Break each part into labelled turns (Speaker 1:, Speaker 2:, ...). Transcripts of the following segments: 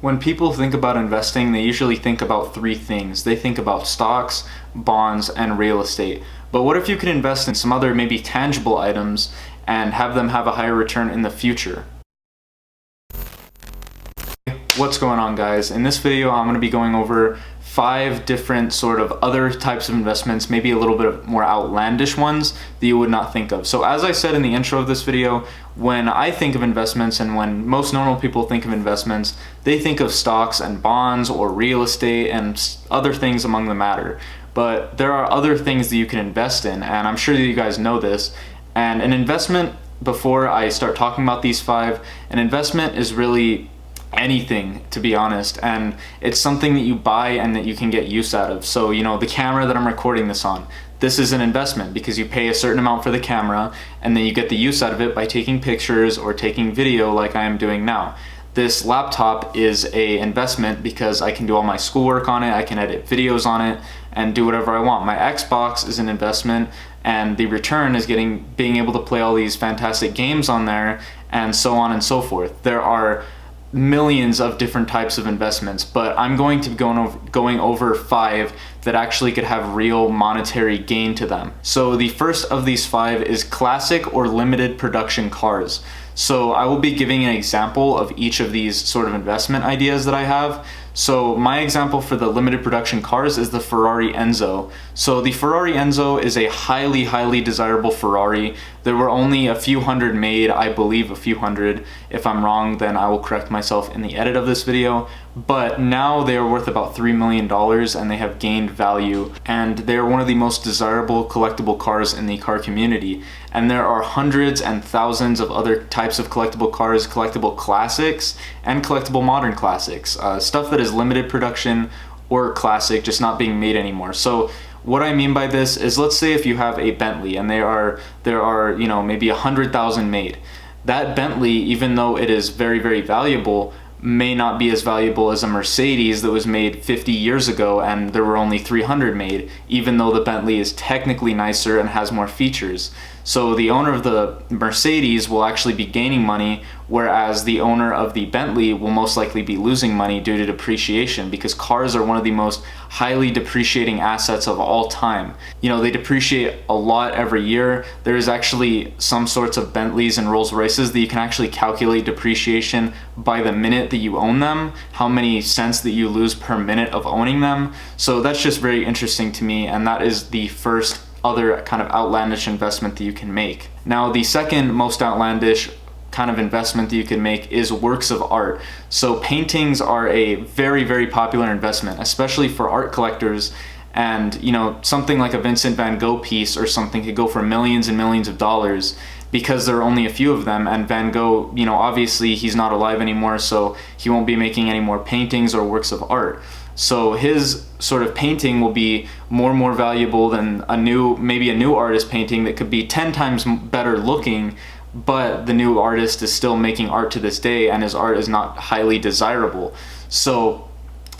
Speaker 1: When people think about investing, they usually think about three things. They think about stocks, bonds, and real estate. But what if you could invest in some other maybe tangible items and have them have a higher return in the future? What's going on, guys? In this video, I'm going to be going over 5 different sort of other types of investments, maybe a little bit of more outlandish ones that you would not think of. So as I said in the intro of this video, when I think of investments and when most normal people think of investments, they think of stocks and bonds or real estate and other things among the matter. But there are other things that you can invest in, and I'm sure that you guys know this. And an investment, before I start talking about these 5, an investment is really anything, to be honest, and it's something that you buy and that you can get use out of. So, you know, the camera that I'm recording this on, this is an investment because you pay a certain amount for the camera and then you get the use out of it by taking pictures or taking video like I am doing now. This laptop is a investment because I can do all my schoolwork on it, I can edit videos on it and do whatever I want. My Xbox is an investment, and the return is being able to play all these fantastic games on there, and so on and so forth. There are millions of different types of investments, but I'm going to be going over 5 that actually could have real monetary gain to them. So the first of these 5 is classic or limited production cars. So I will be giving an example of each of these sort of investment ideas that I have. So my example for the limited production cars is the Ferrari Enzo. So the Ferrari Enzo is a highly desirable Ferrari. There were only a few hundred made, I believe a few hundred. If I'm wrong, then I will correct myself in the edit of this video. But now they are worth about $3 million and they have gained value, and they're one of the most desirable collectible cars in the car community. And there are hundreds and thousands of other types of collectible cars, collectible classics and collectible modern classics, stuff that is limited production or classic, just not being made anymore. So what I mean by this is, let's say if you have a Bentley and there are you know, maybe 100,000 made. That Bentley, even though it is very valuable, may not be as valuable as a Mercedes that was made 50 years ago and there were only 300 made, even though the Bentley is technically nicer and has more features. So the owner of the Mercedes will actually be gaining money, whereas the owner of the Bentley will most likely be losing money due to depreciation, because cars are one of the most highly depreciating assets of all time. You know, they depreciate a lot every year. There is actually some sorts of Bentleys and Rolls Royces that you can actually calculate depreciation by the minute that you own them, how many cents that you lose per minute of owning them. So that's just very interesting to me, and that is the first other kind of outlandish investment that you can make. Now, the second most outlandish kind of investment that you can make is works of art. So paintings are a very popular investment, especially for art collectors. And you know, something like a Vincent van Gogh piece or something could go for millions and millions of dollars because there are only a few of them. And Van Gogh, you know, obviously he's not alive anymore, so he won't be making any more paintings or works of art. So his sort of painting will be more valuable than maybe a new artist painting that could be 10 times better looking, but the new artist is still making art to this day and his art is not highly desirable. So,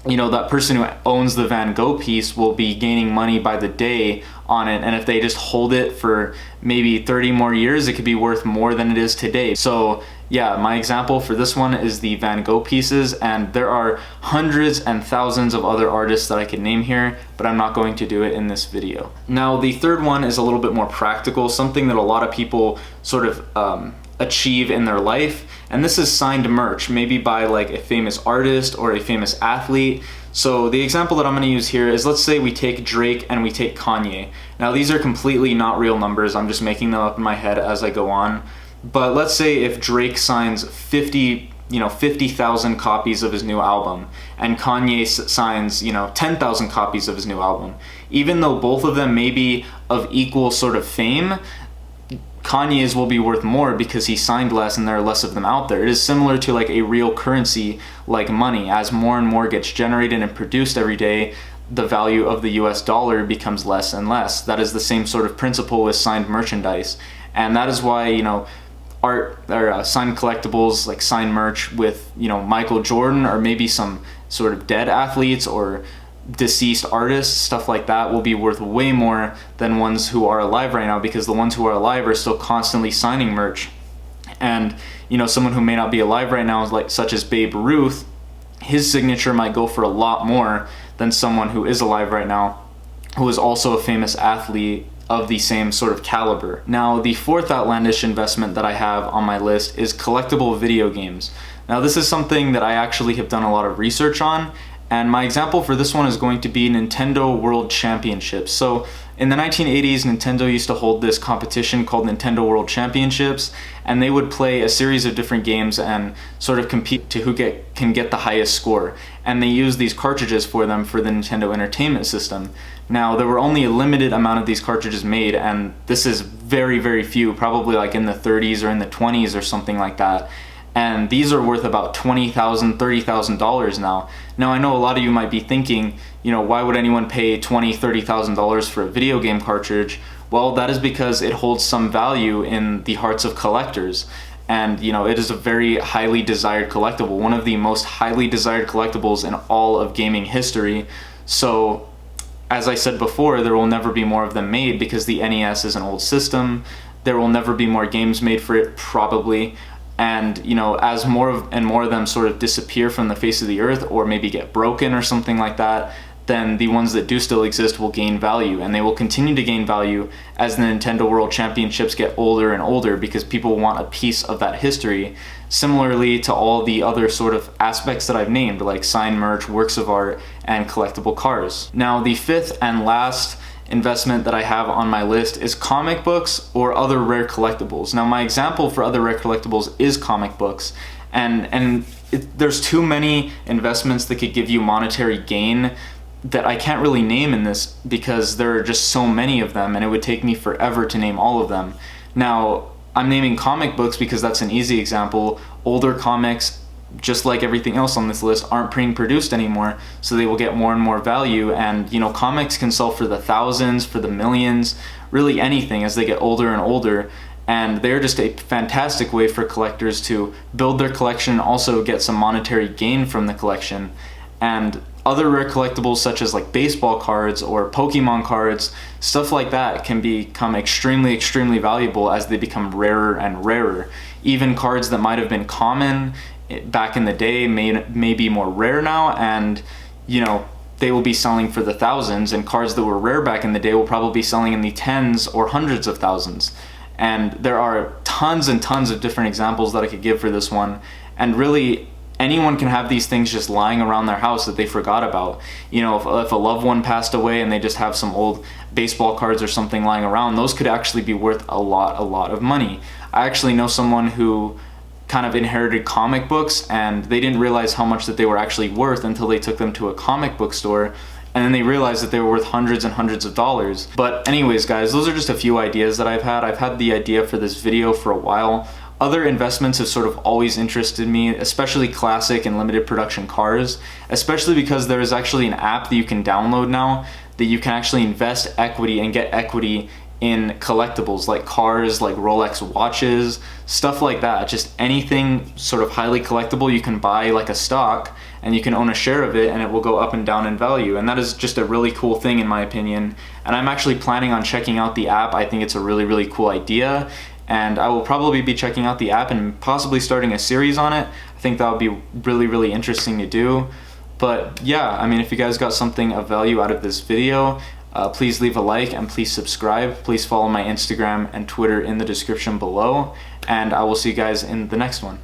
Speaker 1: you know, that person who owns the Van Gogh piece will be gaining money by the day on it, and if they just hold it for maybe 30 more years, it could be worth more than it is today. So yeah, my example for this one is the Van Gogh pieces, and there are hundreds and thousands of other artists that I could name here, but I'm not going to do it in this video. Now, the third one is a little bit more practical, something that a lot of people sort of achieve in their life, and this is signed merch, maybe by like a famous artist or a famous athlete. So the example that I'm going to use here is, let's say we take Drake and we take Kanye. Now, these are completely not real numbers, I'm just making them up in my head as I go on. But let's say if Drake signs 50,000 copies of his new album and Kanye signs, 10,000 copies of his new album. Even though both of them may be of equal sort of fame, Kanye's will be worth more because he signed less and there are less of them out there. It is similar to like a real currency like money. As more and more gets generated and produced every day, the value of the US dollar becomes less and less. That is the same sort of principle with signed merchandise. And that is why, art or signed collectibles like signed merch with, Michael Jordan or maybe some sort of dead athletes or deceased artists, stuff like that, will be worth way more than ones who are alive right now, because the ones who are alive are still constantly signing merch. And someone who may not be alive right now, like such as Babe Ruth, his signature might go for a lot more than someone who is alive right now, who is also a famous athlete of the same sort of caliber. Now, the fourth outlandish investment that I have on my list is collectible video games. Now, this is something that I actually have done a lot of research on, and my example for this one is going to be Nintendo World Championships. So in the 1980s, Nintendo used to hold this competition called Nintendo World Championships, and they would play a series of different games and sort of compete to who can get the highest score. And they used these cartridges for them for the Nintendo Entertainment System. Now, there were only a limited amount of these cartridges made, and this is very, very few, probably like in the 30s or in the 20s or something like that. And these are worth about $20,000, $30,000 now. Now, I know a lot of you might be thinking, you know, why would anyone pay $20,000, $30,000 for a video game cartridge? Well, that is because it holds some value in the hearts of collectors. And, you know, it is a very highly desired collectible, one of the most highly desired collectibles in all of gaming history. So, as I said before, there will never be more of them made because the NES is an old system. There will never be more games made for it, probably. And, you know, as more and more of them sort of disappear from the face of the earth or maybe get broken or something like that, then the ones that do still exist will gain value, and they will continue to gain value as the Nintendo World Championships get older and older because people want a piece of that history, similarly to all the other sort of aspects that I've named, like signed merch, works of art, and collectible cars. Now, the fifth and last investment that I have on my list is comic books or other rare collectibles. Now, my example for other rare collectibles is comic books, and there's too many investments that could give you monetary gain that I can't really name in this because there are just so many of them and it would take me forever to name all of them. Now, I'm naming comic books because that's an easy example. Older comics, just like everything else on this list, aren't being produced anymore, so they will get more and more value. And, you know, comics can sell for the thousands, for the millions, really anything as they get older and older. And they're just a fantastic way for collectors to build their collection and also get some monetary gain from the collection. And other rare collectibles such as like baseball cards or Pokemon cards, stuff like that can become extremely, extremely valuable as they become rarer and rarer. Even cards that might have been common back in the day may be more rare now, and, you know, they will be selling for the thousands, and cards that were rare back in the day will probably be selling in the tens or hundreds of thousands. And there are tons and tons of different examples that I could give for this one, and really anyone can have these things just lying around their house that they forgot about. You know, if a loved one passed away and they just have some old baseball cards or something lying around, those could actually be worth a lot of money. I actually know someone who kind of inherited comic books, and they didn't realize how much that they were actually worth until they took them to a comic book store, and then they realized that they were worth hundreds and hundreds of dollars. But anyways, guys, those are just a few ideas that I've had. I've had the idea for this video for a while. Other investments have sort of always interested me, especially classic and limited production cars, especially because there is actually an app that you can download now that you can actually invest equity and get equity in collectibles like cars, like Rolex watches, stuff like that. Just anything sort of highly collectible you can buy like a stock, and you can own a share of it and it will go up and down in value. And that is just a really cool thing in my opinion. And I'm actually planning on checking out the app. I think it's a really, really cool idea. And I will probably be checking out the app and possibly starting a series on it. I think that would be really, really interesting to do. But yeah, I mean, if you guys got something of value out of this video, please leave a like and please subscribe. Please follow my Instagram and Twitter in the description below. And I will see you guys in the next one.